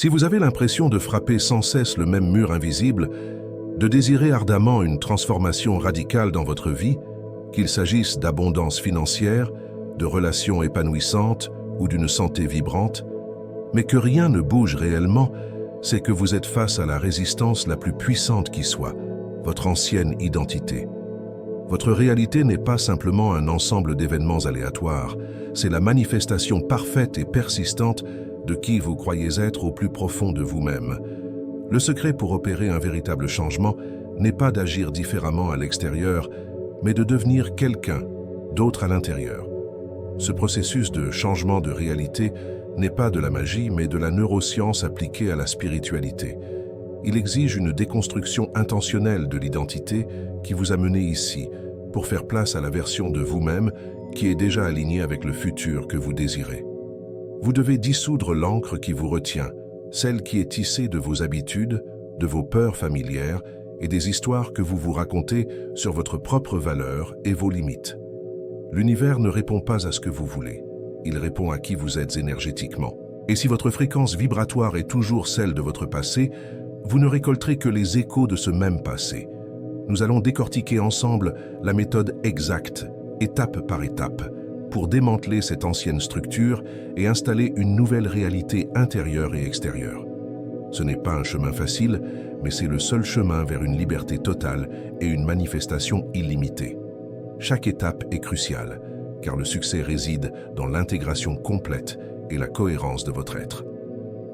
Si vous avez l'impression de frapper sans cesse le même mur invisible, de désirer ardemment une transformation radicale dans votre vie, qu'il s'agisse d'abondance financière, de relations épanouissantes ou d'une santé vibrante, mais que rien ne bouge réellement, c'est que vous êtes face à la résistance la plus puissante qui soit, votre ancienne identité. Votre réalité n'est pas simplement un ensemble d'événements aléatoires, c'est la manifestation parfaite et persistante de qui vous croyez être au plus profond de vous-même. Le secret pour opérer un véritable changement n'est pas d'agir différemment à l'extérieur, mais de devenir quelqu'un d'autre à l'intérieur. Ce processus de changement de réalité n'est pas de la magie, mais de la neuroscience appliquée à la spiritualité. Il exige une déconstruction intentionnelle de l'identité qui vous a mené ici, pour faire place à la version de vous-même qui est déjà alignée avec le futur que vous désirez. Vous devez dissoudre l'encre qui vous retient, celle qui est tissée de vos habitudes, de vos peurs familières et des histoires que vous vous racontez sur votre propre valeur et vos limites. L'univers ne répond pas à ce que vous voulez, il répond à qui vous êtes énergétiquement. Et si votre fréquence vibratoire est toujours celle de votre passé, vous ne récolterez que les échos de ce même passé. Nous allons décortiquer ensemble la méthode exacte, étape par étape, pour démanteler cette ancienne structure et installer une nouvelle réalité intérieure et extérieure. Ce n'est pas un chemin facile, mais c'est le seul chemin vers une liberté totale et une manifestation illimitée. Chaque étape est cruciale, car le succès réside dans l'intégration complète et la cohérence de votre être.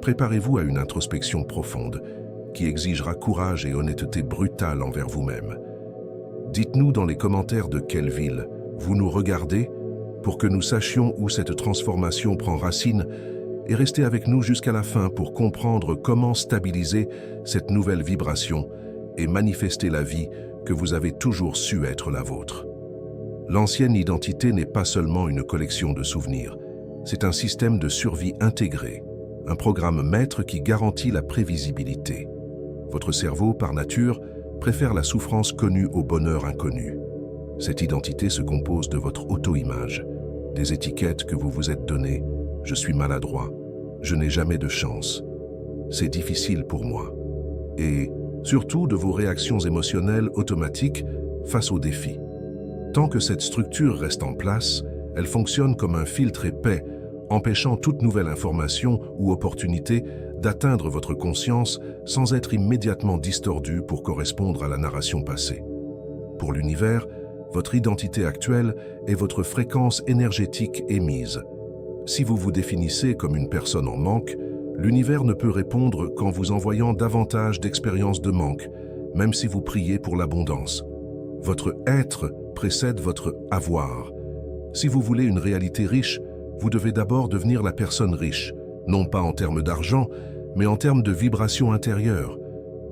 Préparez-vous à une introspection profonde, qui exigera courage et honnêteté brutale envers vous-même. Dites-nous dans les commentaires de quelle ville vous nous regardez pour que nous sachions où cette transformation prend racine et restez avec nous jusqu'à la fin pour comprendre comment stabiliser cette nouvelle vibration et manifester la vie que vous avez toujours su être la vôtre. L'ancienne identité n'est pas seulement une collection de souvenirs, c'est un système de survie intégré, un programme maître qui garantit la prévisibilité. Votre cerveau, par nature, préfère la souffrance connue au bonheur inconnu. Cette identité se compose de votre auto-image, des étiquettes que vous vous êtes données. Je suis maladroit, je n'ai jamais de chance, c'est difficile pour moi. Et surtout de vos réactions émotionnelles automatiques face aux défis. Tant que cette structure reste en place, elle fonctionne comme un filtre épais, empêchant toute nouvelle information ou opportunité d'atteindre votre conscience sans être immédiatement distordue pour correspondre à la narration passée. Pour l'univers, votre identité actuelle est votre fréquence énergétique émise. Si vous vous définissez comme une personne en manque, l'univers ne peut répondre qu'en vous envoyant davantage d'expériences de manque, même si vous priez pour l'abondance. Votre être précède votre avoir. Si vous voulez une réalité riche, vous devez d'abord devenir la personne riche, non pas en termes d'argent, mais en termes de vibration intérieure,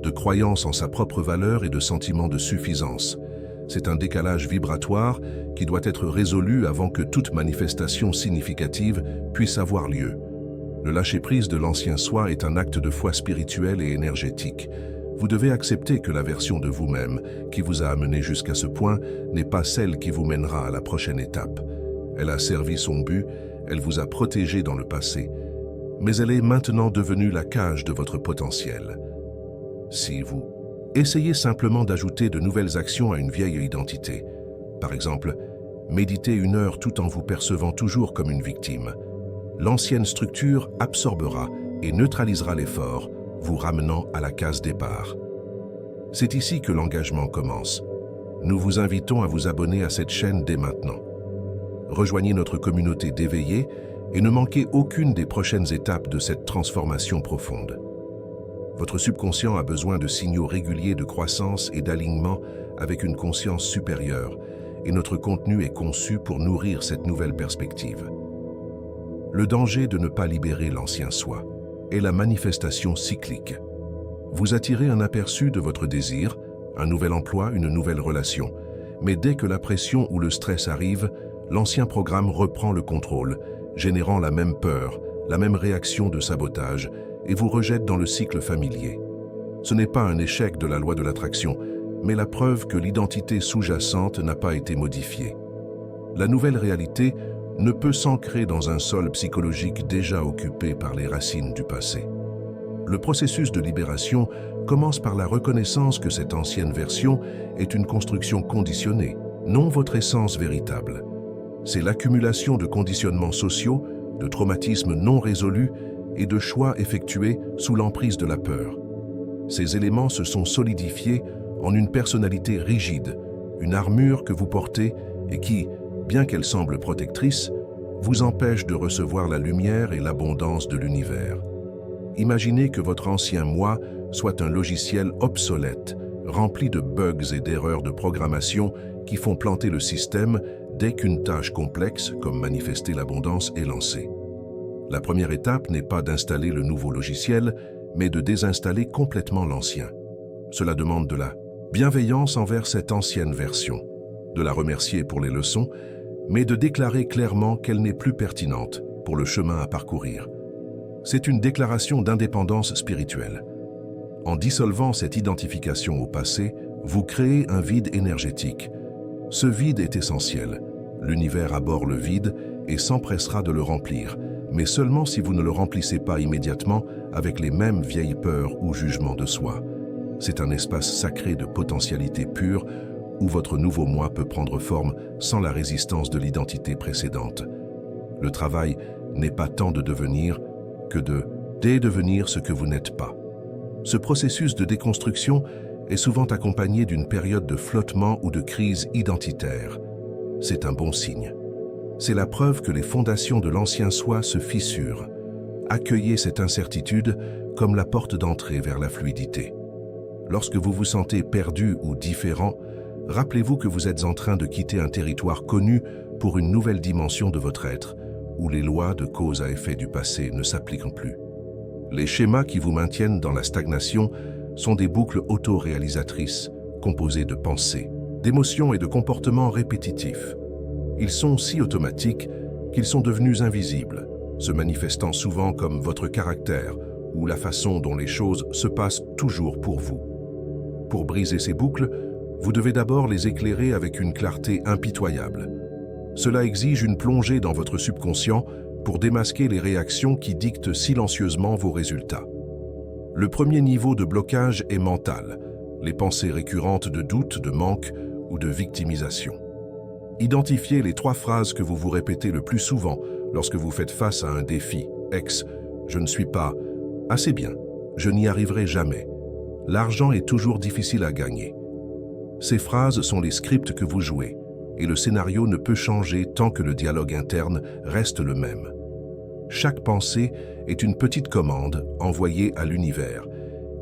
de croyance en sa propre valeur et de sentiment de suffisance. C'est un décalage vibratoire qui doit être résolu avant que toute manifestation significative puisse avoir lieu. Le lâcher-prise de l'ancien soi est un acte de foi spirituelle et énergétique. Vous devez accepter que la version de vous-même qui vous a amené jusqu'à ce point n'est pas celle qui vous mènera à la prochaine étape. Elle a servi son but, elle vous a protégé dans le passé, mais elle est maintenant devenue la cage de votre potentiel. Si vous essayez simplement d'ajouter de nouvelles actions à une vieille identité, par exemple, méditez 1 heure tout en vous percevant toujours comme une victime, l'ancienne structure absorbera et neutralisera l'effort, vous ramenant à la case départ. C'est ici que l'engagement commence. Nous vous invitons à vous abonner à cette chaîne dès maintenant. Rejoignez notre communauté d'éveillés et ne manquez aucune des prochaines étapes de cette transformation profonde. Votre subconscient a besoin de signaux réguliers de croissance et d'alignement avec une conscience supérieure, et notre contenu est conçu pour nourrir cette nouvelle perspective. Le danger de ne pas libérer l'ancien soi est la manifestation cyclique. Vous attirez un aperçu de votre désir, un nouvel emploi, une nouvelle relation, mais dès que la pression ou le stress arrive, l'ancien programme reprend le contrôle, générant la même peur, la même réaction de sabotage, et vous rejette dans le cycle familier. Ce n'est pas un échec de la loi de l'attraction, mais la preuve que l'identité sous-jacente n'a pas été modifiée. La nouvelle réalité ne peut s'ancrer dans un sol psychologique déjà occupé par les racines du passé. Le processus de libération commence par la reconnaissance que cette ancienne version est une construction conditionnée, non votre essence véritable. C'est l'accumulation de conditionnements sociaux, de traumatismes non résolus et de choix effectués sous l'emprise de la peur. Ces éléments se sont solidifiés en une personnalité rigide, une armure que vous portez et qui, bien qu'elle semble protectrice, vous empêche de recevoir la lumière et l'abondance de l'univers. Imaginez que votre ancien moi soit un logiciel obsolète, rempli de bugs et d'erreurs de programmation qui font planter le système dès qu'une tâche complexe, comme manifester l'abondance, est lancée. La première étape n'est pas d'installer le nouveau logiciel, mais de désinstaller complètement l'ancien. Cela demande de la bienveillance envers cette ancienne version, de la remercier pour les leçons, mais de déclarer clairement qu'elle n'est plus pertinente pour le chemin à parcourir. C'est une déclaration d'indépendance spirituelle. En dissolvant cette identification au passé, vous créez un vide énergétique. Ce vide est essentiel. L'univers abhorre le vide et s'empressera de le remplir, mais seulement si vous ne le remplissez pas immédiatement avec les mêmes vieilles peurs ou jugements de soi. C'est un espace sacré de potentialité pure où votre nouveau moi peut prendre forme sans la résistance de l'identité précédente. Le travail n'est pas tant de devenir que de dédevenir ce que vous n'êtes pas. Ce processus de déconstruction est souvent accompagné d'une période de flottement ou de crise identitaire. C'est un bon signe. C'est la preuve que les fondations de l'ancien soi se fissurent. Accueillez cette incertitude comme la porte d'entrée vers la fluidité. Lorsque vous vous sentez perdu ou différent, rappelez-vous que vous êtes en train de quitter un territoire connu pour une nouvelle dimension de votre être, où les lois de cause à effet du passé ne s'appliquent plus. Les schémas qui vous maintiennent dans la stagnation sont des boucles auto-réalisatrices, composées de pensées, d'émotions et de comportements répétitifs. Ils sont si automatiques qu'ils sont devenus invisibles, se manifestant souvent comme votre caractère ou la façon dont les choses se passent toujours pour vous. Pour briser ces boucles, vous devez d'abord les éclairer avec une clarté impitoyable. Cela exige une plongée dans votre subconscient pour démasquer les réactions qui dictent silencieusement vos résultats. Le premier niveau de blocage est mental, les pensées récurrentes de doute, de manque ou de victimisation. Identifiez les 3 phrases que vous vous répétez le plus souvent lorsque vous faites face à un défi. Je ne suis pas assez bien, je n'y arriverai jamais. L'argent est toujours difficile à gagner. Ces phrases sont les scripts que vous jouez, et le scénario ne peut changer tant que le dialogue interne reste le même. Chaque pensée est une petite commande envoyée à l'univers,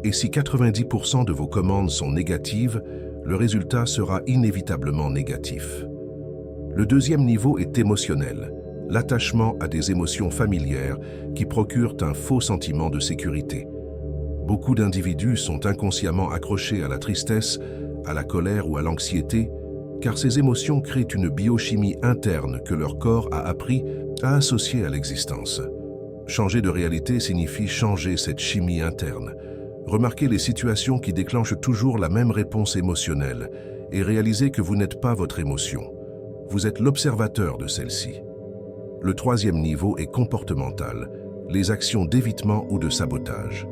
et si 90% de vos commandes sont négatives, le résultat sera inévitablement négatif. Le deuxième niveau est émotionnel, l'attachement à des émotions familières qui procurent un faux sentiment de sécurité. Beaucoup d'individus sont inconsciemment accrochés à la tristesse, à la colère ou à l'anxiété, car ces émotions créent une biochimie interne que leur corps a appris à associer à l'existence. Changer de réalité signifie changer cette chimie interne. Remarquez les situations qui déclenchent toujours la même réponse émotionnelle et réalisez que vous n'êtes pas votre émotion. Vous êtes l'observateur de celle-ci. Le troisième niveau est comportemental, les actions d'évitement ou de sabotage.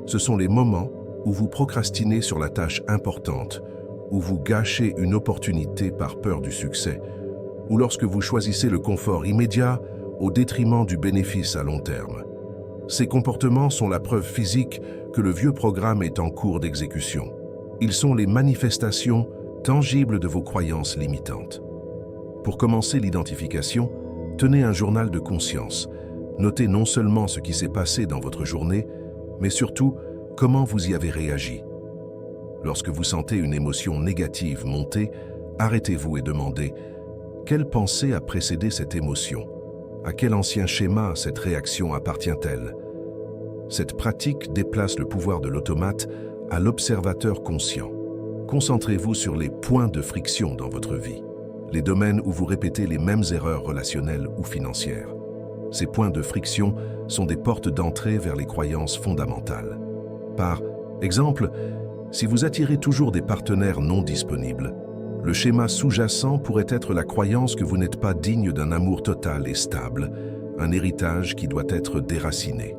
Ce sont les moments où vous procrastinez sur la tâche importante, où vous gâchez une opportunité par peur du succès, ou lorsque vous choisissez le confort immédiat au détriment du bénéfice à long terme. Ces comportements sont la preuve physique que le vieux programme est en cours d'exécution. Ils sont les manifestations tangibles de vos croyances limitantes. Pour commencer l'identification, tenez un journal de conscience. Notez non seulement ce qui s'est passé dans votre journée, mais surtout comment vous y avez réagi. Lorsque vous sentez une émotion négative monter, arrêtez-vous et demandez « Quelle pensée a précédé cette émotion ? À quel ancien schéma cette réaction appartient-elle » Cette pratique déplace le pouvoir de l'automate à l'observateur conscient. Concentrez-vous sur les points de friction dans votre vie, les domaines où vous répétez les mêmes erreurs relationnelles ou financières. Ces points de friction sont des portes d'entrée vers les croyances fondamentales. Par exemple, si vous attirez toujours des partenaires non disponibles, le schéma sous-jacent pourrait être la croyance que vous n'êtes pas digne d'un amour total et stable, un héritage qui doit être déraciné.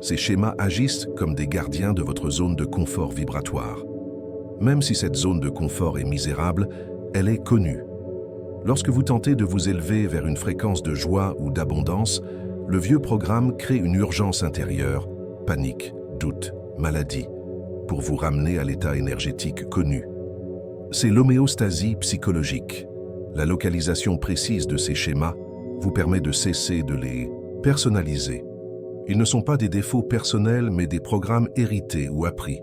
Ces schémas agissent comme des gardiens de votre zone de confort vibratoire. Même si cette zone de confort est misérable, elle est connue. Lorsque vous tentez de vous élever vers une fréquence de joie ou d'abondance, le vieux programme crée une urgence intérieure, panique, doute, maladie, pour vous ramener à l'état énergétique connu. C'est l'homéostasie psychologique. La localisation précise de ces schémas vous permet de cesser de les personnaliser. Ils ne sont pas des défauts personnels, mais des programmes hérités ou appris.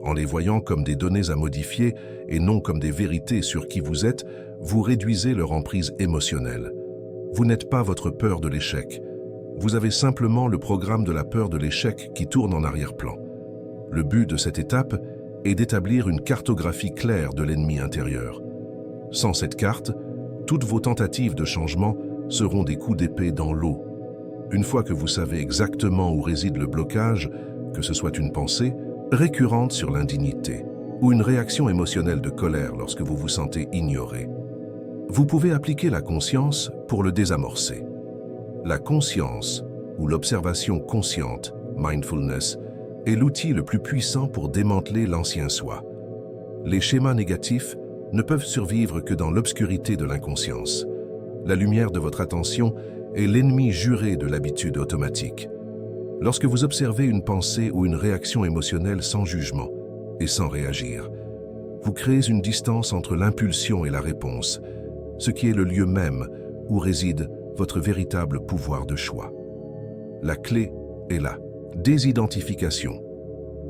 En les voyant comme des données à modifier et non comme des vérités sur qui vous êtes, vous réduisez leur emprise émotionnelle. Vous n'êtes pas votre peur de l'échec. Vous avez simplement le programme de la peur de l'échec qui tourne en arrière-plan. Le but de cette étape est d'établir une cartographie claire de l'ennemi intérieur. Sans cette carte, toutes vos tentatives de changement seront des coups d'épée dans l'eau. Une fois que vous savez exactement où réside le blocage, que ce soit une pensée récurrente sur l'indignité ou une réaction émotionnelle de colère lorsque vous vous sentez ignoré, vous pouvez appliquer la conscience pour le désamorcer. La conscience, ou l'observation consciente, mindfulness, est l'outil le plus puissant pour démanteler l'ancien soi. Les schémas négatifs ne peuvent survivre que dans l'obscurité de l'inconscience. La lumière de votre attention est l'ennemi juré de l'habitude automatique. Lorsque vous observez une pensée ou une réaction émotionnelle sans jugement et sans réagir, vous créez une distance entre l'impulsion et la réponse, ce qui est le lieu même où réside votre véritable pouvoir de choix. La clé est la désidentification.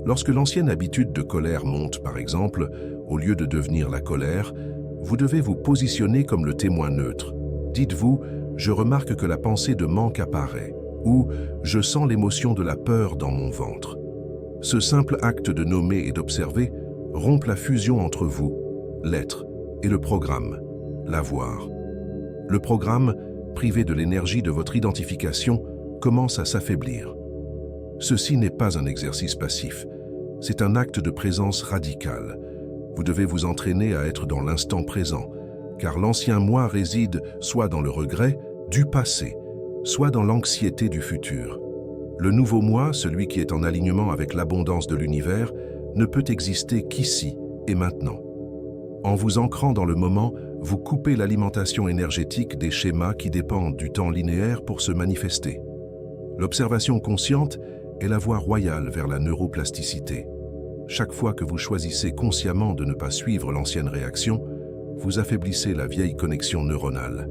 Lorsque l'ancienne habitude de colère monte, par exemple, au lieu de devenir la colère, vous devez vous positionner comme le témoin neutre. Dites-vous « Je remarque que la pensée de manque apparaît » ou « Je sens l'émotion de la peur dans mon ventre ». Ce simple acte de nommer et d'observer rompt la fusion entre vous, l'être, et le programme, l'avoir. Le programme, privé de l'énergie de votre identification, commence à s'affaiblir. Ceci n'est pas un exercice passif, c'est un acte de présence radicale. Vous devez vous entraîner à être dans l'instant présent, car l'ancien moi réside soit dans le regret du passé, soit dans l'anxiété du futur. Le nouveau moi, celui qui est en alignement avec l'abondance de l'univers, ne peut exister qu'ici et maintenant. En vous ancrant dans le moment, vous coupez l'alimentation énergétique des schémas qui dépendent du temps linéaire pour se manifester. L'observation consciente est la voie royale vers la neuroplasticité. Chaque fois que vous choisissez consciemment de ne pas suivre l'ancienne réaction, vous affaiblissez la vieille connexion neuronale.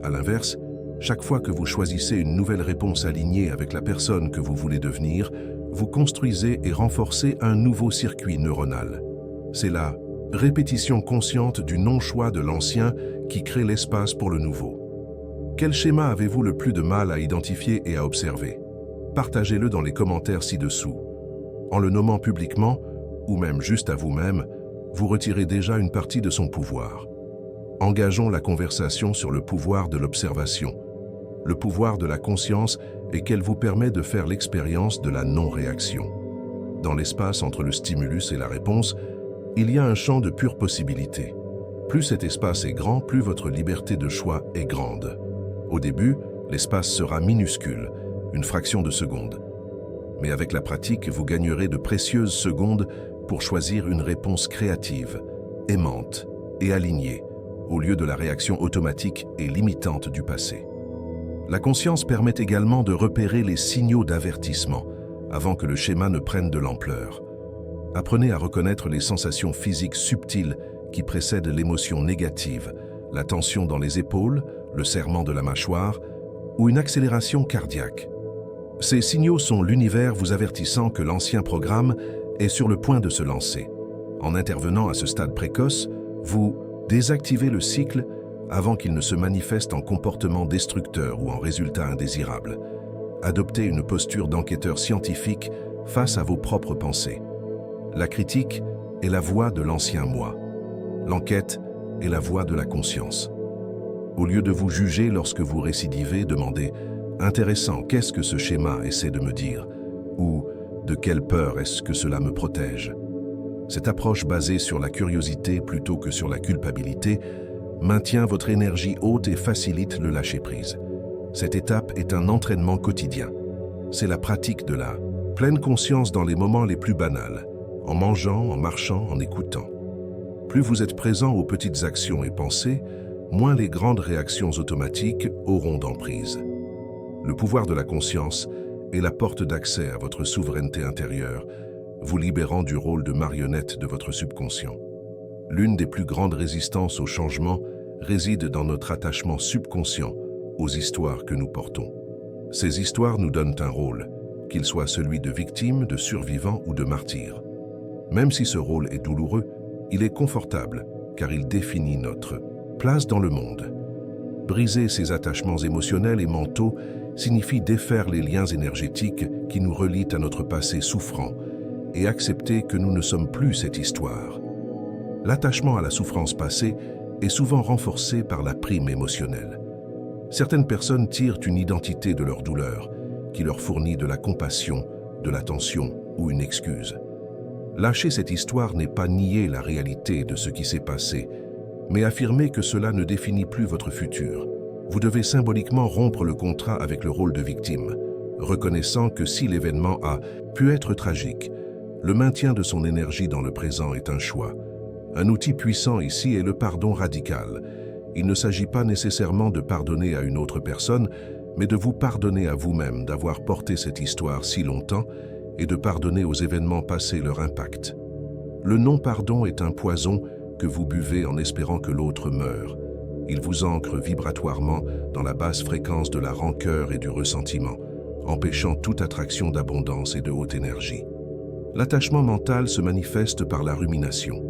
À l'inverse, chaque fois que vous choisissez une nouvelle réponse alignée avec la personne que vous voulez devenir, vous construisez et renforcez un nouveau circuit neuronal. C'est la répétition consciente du non-choix de l'ancien qui crée l'espace pour le nouveau. Quel schéma avez-vous le plus de mal à identifier et à observer? Partagez-le dans les commentaires ci-dessous. En le nommant publiquement, ou même juste à vous-même, vous retirez déjà une partie de son pouvoir. Engageons la conversation sur le pouvoir de l'observation. Le pouvoir de la conscience est qu'elle vous permet de faire l'expérience de la non-réaction. Dans l'espace entre le stimulus et la réponse, il y a un champ de pure possibilité. Plus cet espace est grand, plus votre liberté de choix est grande. Au début, l'espace sera minuscule, une fraction de seconde. Mais avec la pratique, vous gagnerez de précieuses secondes pour choisir une réponse créative, aimante et alignée, au lieu de la réaction automatique et limitante du passé. La conscience permet également de repérer les signaux d'avertissement avant que le schéma ne prenne de l'ampleur. Apprenez à reconnaître les sensations physiques subtiles qui précèdent l'émotion négative, la tension dans les épaules, le serrement de la mâchoire ou une accélération cardiaque. Ces signaux sont l'univers vous avertissant que l'ancien programme est sur le point de se lancer. En intervenant à ce stade précoce, vous désactivez le cycle avant qu'il ne se manifeste en comportement destructeur ou en résultat indésirable. Adoptez une posture d'enquêteur scientifique face à vos propres pensées. La critique est la voix de l'ancien moi. L'enquête est la voix de la conscience. Au lieu de vous juger lorsque vous récidivez, demandez « Intéressant, qu'est-ce que ce schéma essaie de me dire ?» ou « De quelle peur est-ce que cela me protège ?» Cette approche basée sur la curiosité plutôt que sur la culpabilité maintient votre énergie haute et facilite le lâcher-prise. Cette étape est un entraînement quotidien. c'est la pratique de la pleine conscience dans les moments les plus banals, en mangeant, en marchant, en écoutant. Plus vous êtes présent aux petites actions et pensées, moins les grandes réactions automatiques auront d'emprise. Le pouvoir de la conscience est la porte d'accès à votre souveraineté intérieure, vous libérant du rôle de marionnette de votre subconscient. L'une des plus grandes résistances au changement réside dans notre attachement subconscient aux histoires que nous portons. Ces histoires nous donnent un rôle, qu'il soit celui de victime, de survivant ou de martyr. Même si ce rôle est douloureux, il est confortable car il définit notre place dans le monde. Briser ces attachements émotionnels et mentaux signifie défaire les liens énergétiques qui nous relient à notre passé souffrant et accepter que nous ne sommes plus cette histoire. L'attachement à la souffrance passée est souvent renforcé par la prime émotionnelle. Certaines personnes tirent une identité de leur douleur, qui leur fournit de la compassion, de l'attention ou une excuse. Lâcher cette histoire n'est pas nier la réalité de ce qui s'est passé, mais affirmer que cela ne définit plus votre futur. Vous devez symboliquement rompre le contrat avec le rôle de victime, reconnaissant que si l'événement a pu être tragique, le maintien de son énergie dans le présent est un choix. Un outil puissant ici est le pardon radical. Il ne s'agit pas nécessairement de pardonner à une autre personne, mais de vous pardonner à vous-même d'avoir porté cette histoire si longtemps et de pardonner aux événements passés leur impact. Le non-pardon est un poison que vous buvez en espérant que l'autre meure. Il vous ancre vibratoirement dans la basse fréquence de la rancœur et du ressentiment, empêchant toute attraction d'abondance et de haute énergie. L'attachement mental se manifeste par la rumination.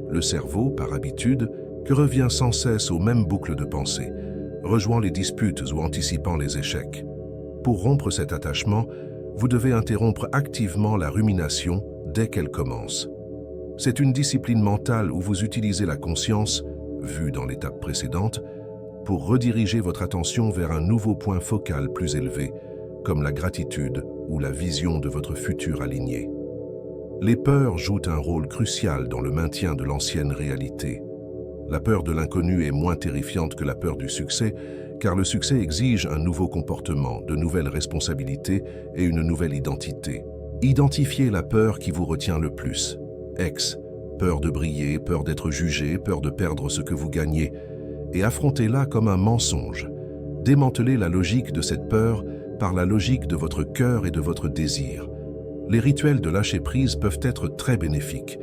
Le cerveau, par habitude, que revient sans cesse aux mêmes boucles de pensée, rejouant les disputes ou anticipant les échecs. Pour rompre cet attachement, vous devez interrompre activement la rumination dès qu'elle commence. C'est une discipline mentale où vous utilisez la conscience, vue dans l'étape précédente, pour rediriger votre attention vers un nouveau point focal plus élevé, comme la gratitude ou la vision de votre futur aligné. Les peurs jouent un rôle crucial dans le maintien de l'ancienne réalité. La peur de l'inconnu est moins terrifiante que la peur du succès, car le succès exige un nouveau comportement, de nouvelles responsabilités et une nouvelle identité. Identifiez la peur qui vous retient le plus. Peur de briller, peur d'être jugé, peur de perdre ce que vous gagnez, et affrontez-la comme un mensonge. Démantelez la logique de cette peur par la logique de votre cœur et de votre désir. Les rituels de lâcher-prise peuvent être très bénéfiques.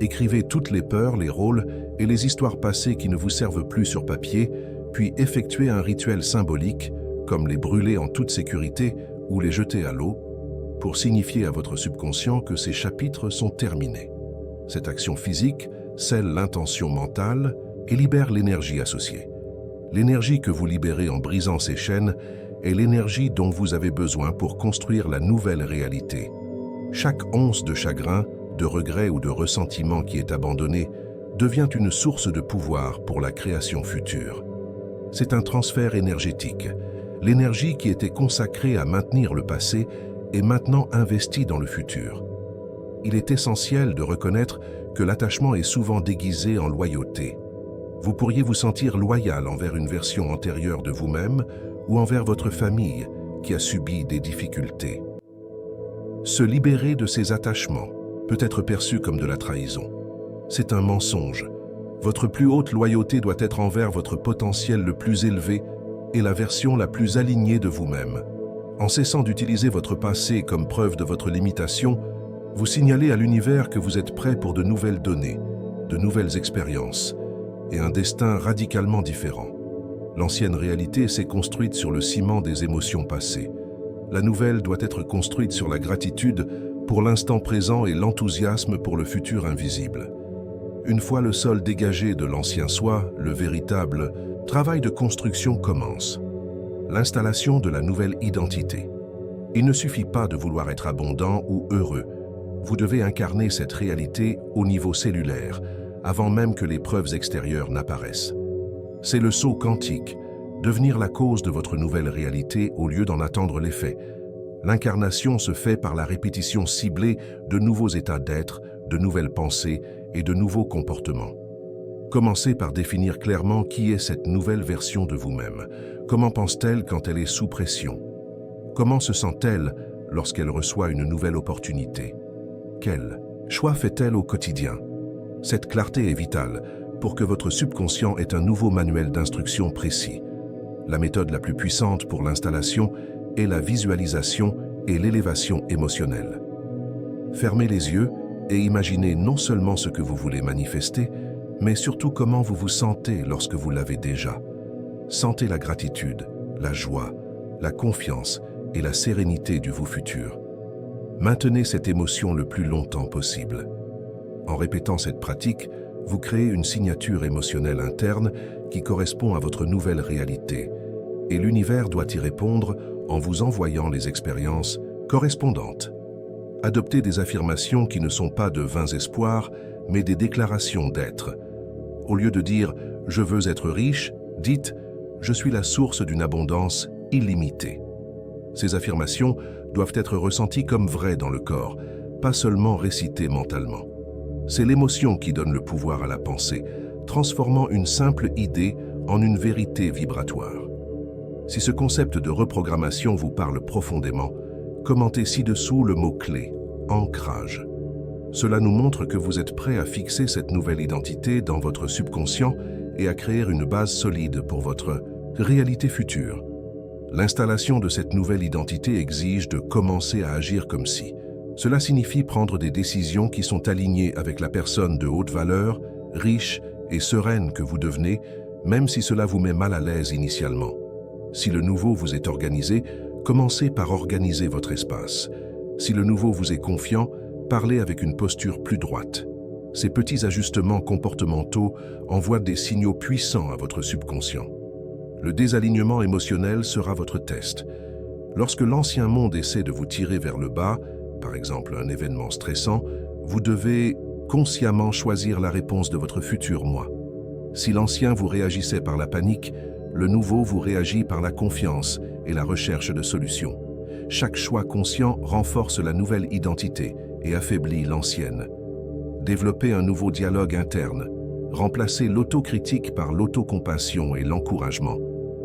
Écrivez toutes les peurs, les rôles et les histoires passées qui ne vous servent plus sur papier, puis effectuez un rituel symbolique, comme les brûler en toute sécurité ou les jeter à l'eau, pour signifier à votre subconscient que ces chapitres sont terminés. Cette action physique scelle l'intention mentale et libère l'énergie associée. L'énergie que vous libérez en brisant ces chaînes est l'énergie dont vous avez besoin pour construire la nouvelle réalité. Chaque once de chagrin, de regret ou de ressentiment qui est abandonné devient une source de pouvoir pour la création future. C'est un transfert énergétique. L'énergie qui était consacrée à maintenir le passé est maintenant investie dans le futur. Il est essentiel de reconnaître que l'attachement est souvent déguisé en loyauté. Vous pourriez vous sentir loyal envers une version antérieure de vous-même ou envers votre famille qui a subi des difficultés. Se libérer de ces attachements peut être perçu comme de la trahison. C'est un mensonge. Votre plus haute loyauté doit être envers votre potentiel le plus élevé et la version la plus alignée de vous-même. En cessant d'utiliser votre passé comme preuve de votre limitation, vous signalez à l'univers que vous êtes prêt pour de nouvelles données, de nouvelles expériences et un destin radicalement différent. L'ancienne réalité s'est construite sur le ciment des émotions passées. La nouvelle doit être construite sur la gratitude pour l'instant présent et l'enthousiasme pour le futur invisible. Une fois le sol dégagé de l'ancien soi, le véritable travail de construction commence. L'installation de la nouvelle identité. Il ne suffit pas de vouloir être abondant ou heureux. Vous devez incarner cette réalité au niveau cellulaire, avant même que les preuves extérieures n'apparaissent. C'est le saut quantique, devenir la cause de votre nouvelle réalité au lieu d'en attendre l'effet. L'incarnation se fait par la répétition ciblée de nouveaux états d'être, de nouvelles pensées et de nouveaux comportements. Commencez par définir clairement qui est cette nouvelle version de vous-même. Comment pense-t-elle quand elle est sous pression? Comment se sent-elle lorsqu'elle reçoit une nouvelle opportunité? Quel choix fait-elle au quotidien? Cette clarté est vitale pour que votre subconscient ait un nouveau manuel d'instruction précis. La méthode la plus puissante pour l'installation est la visualisation et l'élévation émotionnelle. Fermez les yeux et imaginez non seulement ce que vous voulez manifester, mais surtout comment vous vous sentez lorsque vous l'avez déjà. Sentez la gratitude, la joie, la confiance et la sérénité du vous futur. Maintenez cette émotion le plus longtemps possible. En répétant cette pratique, vous créez une signature émotionnelle interne qui correspond à votre nouvelle réalité, et l'univers doit y répondre en vous envoyant les expériences correspondantes. Adoptez des affirmations qui ne sont pas de vains espoirs, mais des déclarations d'être. Au lieu de dire « je veux être riche », dites « je suis la source d'une abondance illimitée ». Ces affirmations doivent être ressenties comme vraies dans le corps, pas seulement récitées mentalement. C'est l'émotion qui donne le pouvoir à la pensée, transformant une simple idée en une vérité vibratoire. Si ce concept de reprogrammation vous parle profondément, commentez ci-dessous le mot-clé « ancrage ». Cela nous montre que vous êtes prêt à fixer cette nouvelle identité dans votre subconscient et à créer une base solide pour votre réalité future. L'installation de cette nouvelle identité exige de commencer à agir comme si. Cela signifie prendre des décisions qui sont alignées avec la personne de haute valeur, riche et sereine que vous devenez, même si cela vous met mal à l'aise initialement. Si le nouveau vous est organisé, commencez par organiser votre espace. Si le nouveau vous est confiant, parlez avec une posture plus droite. Ces petits ajustements comportementaux envoient des signaux puissants à votre subconscient. Le désalignement émotionnel sera votre test. Lorsque l'ancien monde essaie de vous tirer vers le bas, par exemple un événement stressant, vous devez consciemment choisir la réponse de votre futur moi. Si l'ancien vous réagissait par la panique, le nouveau vous réagit par la confiance et la recherche de solutions. Chaque choix conscient renforce la nouvelle identité et affaiblit l'ancienne. Développez un nouveau dialogue interne. Remplacez l'autocritique par l'autocompassion et l'encouragement.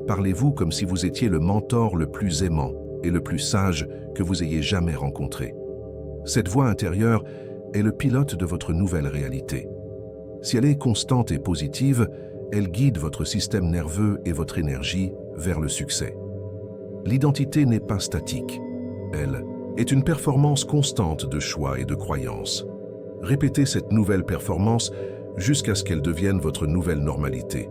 Parlez-vous comme si vous étiez le mentor le plus aimant et le plus sage que vous ayez jamais rencontré. Cette voix intérieure est le pilote de votre nouvelle réalité. Si elle est constante et positive, elle guide votre système nerveux et votre énergie vers le succès. L'identité n'est pas statique. Elle est une performance constante de choix et de croyances. Répétez cette nouvelle performance jusqu'à ce qu'elle devienne votre nouvelle normalité.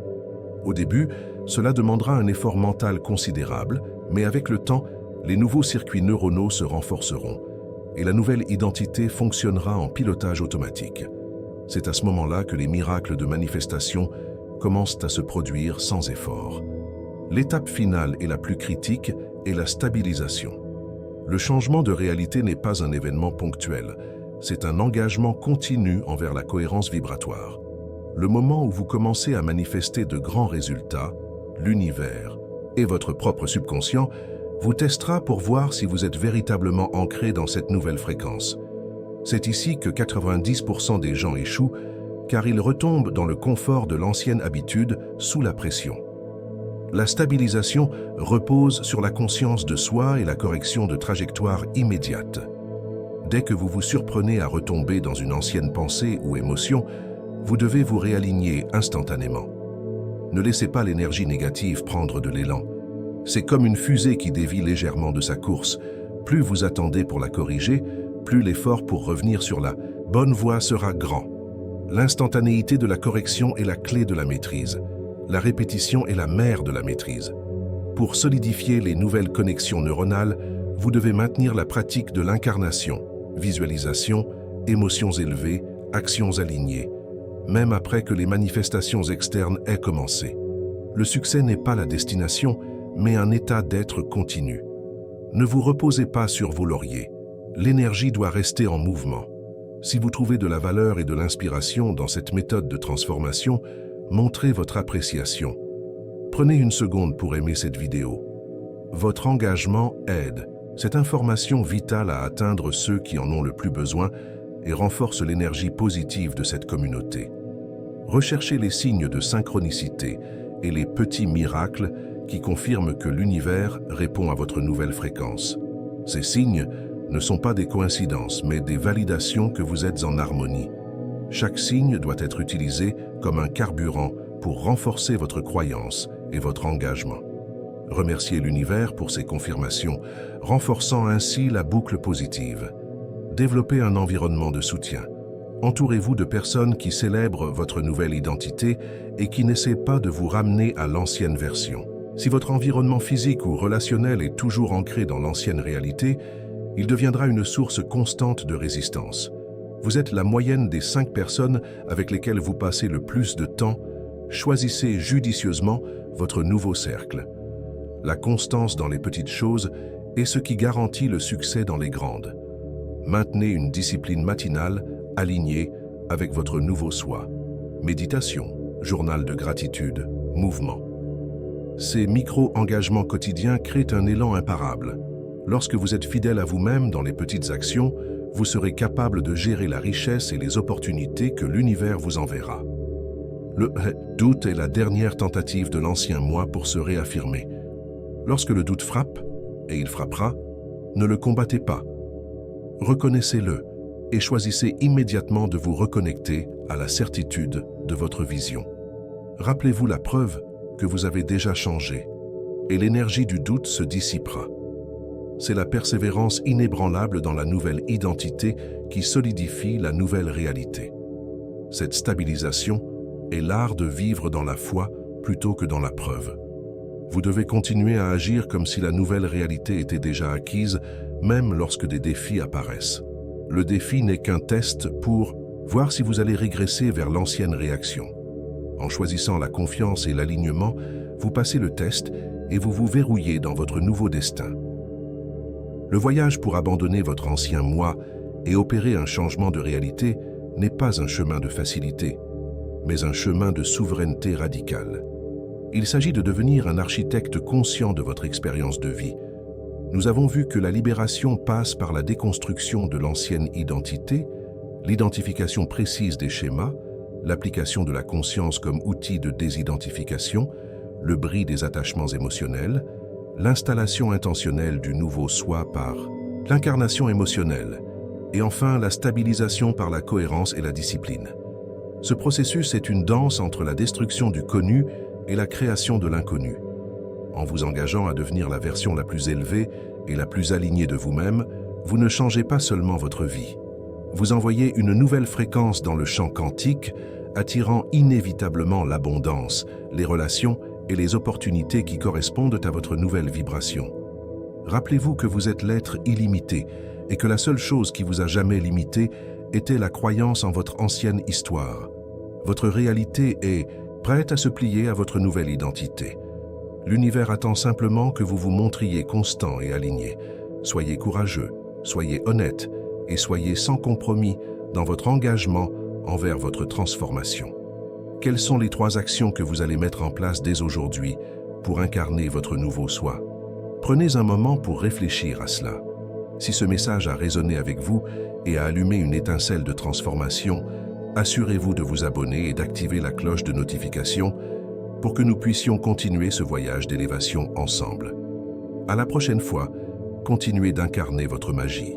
Au début, cela demandera un effort mental considérable, mais avec le temps, les nouveaux circuits neuronaux se renforceront et la nouvelle identité fonctionnera en pilotage automatique. C'est à ce moment-là que les miracles de manifestation commencent à se produire sans effort. L'étape finale et la plus critique est la stabilisation. Le changement de réalité n'est pas un événement ponctuel, c'est un engagement continu envers la cohérence vibratoire. Le moment où vous commencez à manifester de grands résultats, l'univers et votre propre subconscient vous testera pour voir si vous êtes véritablement ancré dans cette nouvelle fréquence. C'est ici que 90% des gens échouent, car ils retombent dans le confort de l'ancienne habitude sous la pression. La stabilisation repose sur la conscience de soi et la correction de trajectoire immédiate. Dès que vous vous surprenez à retomber dans une ancienne pensée ou émotion, vous devez vous réaligner instantanément. Ne laissez pas l'énergie négative prendre de l'élan. C'est comme une fusée qui dévie légèrement de sa course. Plus vous attendez pour la corriger, plus l'effort pour revenir sur la bonne voie sera grand. L'instantanéité de la correction est la clé de la maîtrise. La répétition est la mère de la maîtrise. Pour solidifier les nouvelles connexions neuronales, vous devez maintenir la pratique de l'incarnation, visualisation, émotions élevées, actions alignées, même après que les manifestations externes aient commencé. Le succès n'est pas la destination, mais un état d'être continu. Ne vous reposez pas sur vos lauriers. L'énergie doit rester en mouvement. Si vous trouvez de la valeur et de l'inspiration dans cette méthode de transformation, montrez votre appréciation. Prenez une seconde pour aimer cette vidéo. Votre engagement aide cette information vitale à atteindre ceux qui en ont le plus besoin et renforce l'énergie positive de cette communauté. Recherchez les signes de synchronicité et les petits miracles qui confirment que l'univers répond à votre nouvelle fréquence. Ces signes ne sont pas des coïncidences, mais des validations que vous êtes en harmonie. Chaque signe doit être utilisé comme un carburant pour renforcer votre croyance et votre engagement. Remerciez l'univers pour ces confirmations, renforçant ainsi la boucle positive. Développez un environnement de soutien. Entourez-vous de personnes qui célèbrent votre nouvelle identité et qui n'essaient pas de vous ramener à l'ancienne version. Si votre environnement physique ou relationnel est toujours ancré dans l'ancienne réalité, il deviendra une source constante de résistance. Vous êtes la moyenne des 5 personnes avec lesquelles vous passez le plus de temps. Choisissez judicieusement votre nouveau cercle. La constance dans les petites choses est ce qui garantit le succès dans les grandes. Maintenez une discipline matinale alignée avec votre nouveau soi. Méditation, journal de gratitude, mouvement. Ces micro-engagements quotidiens créent un élan imparable. Lorsque vous êtes fidèle à vous-même dans les petites actions, vous serez capable de gérer la richesse et les opportunités que l'univers vous enverra. Le doute est la dernière tentative de l'ancien moi pour se réaffirmer. Lorsque le doute frappe, et il frappera, ne le combattez pas. Reconnaissez-le et choisissez immédiatement de vous reconnecter à la certitude de votre vision. Rappelez-vous la preuve que vous avez déjà changé, et l'énergie du doute se dissipera. C'est la persévérance inébranlable dans la nouvelle identité qui solidifie la nouvelle réalité. Cette stabilisation est l'art de vivre dans la foi plutôt que dans la preuve. Vous devez continuer à agir comme si la nouvelle réalité était déjà acquise, même lorsque des défis apparaissent. Le défi n'est qu'un test pour voir si vous allez régresser vers l'ancienne réaction. En choisissant la confiance et l'alignement, vous passez le test et vous vous verrouillez dans votre nouveau destin. Le voyage pour abandonner votre ancien moi et opérer un changement de réalité n'est pas un chemin de facilité, mais un chemin de souveraineté radicale. Il s'agit de devenir un architecte conscient de votre expérience de vie. Nous avons vu que la libération passe par la déconstruction de l'ancienne identité, l'identification précise des schémas, l'application de la conscience comme outil de désidentification, le bris des attachements émotionnels, l'installation intentionnelle du nouveau soi par l'incarnation émotionnelle, et enfin la stabilisation par la cohérence et la discipline. Ce processus est une danse entre la destruction du connu et la création de l'inconnu. En vous engageant à devenir la version la plus élevée et la plus alignée de vous-même, vous ne changez pas seulement votre vie. Vous envoyez une nouvelle fréquence dans le champ quantique, attirant inévitablement l'abondance, les relations et les opportunités qui correspondent à votre nouvelle vibration. Rappelez-vous que vous êtes l'être illimité et que la seule chose qui vous a jamais limité était la croyance en votre ancienne histoire. Votre réalité est prête à se plier à votre nouvelle identité. L'univers attend simplement que vous vous montriez constant et aligné. Soyez courageux, soyez honnête et soyez sans compromis dans votre engagement envers votre transformation. Quelles sont les 3 actions que vous allez mettre en place dès aujourd'hui pour incarner votre nouveau soi? Prenez un moment pour réfléchir à cela. Si ce message a résonné avec vous et a allumé une étincelle de transformation, assurez-vous de vous abonner et d'activer la cloche de notification pour que nous puissions continuer ce voyage d'élévation ensemble. À la prochaine fois, continuez d'incarner votre magie.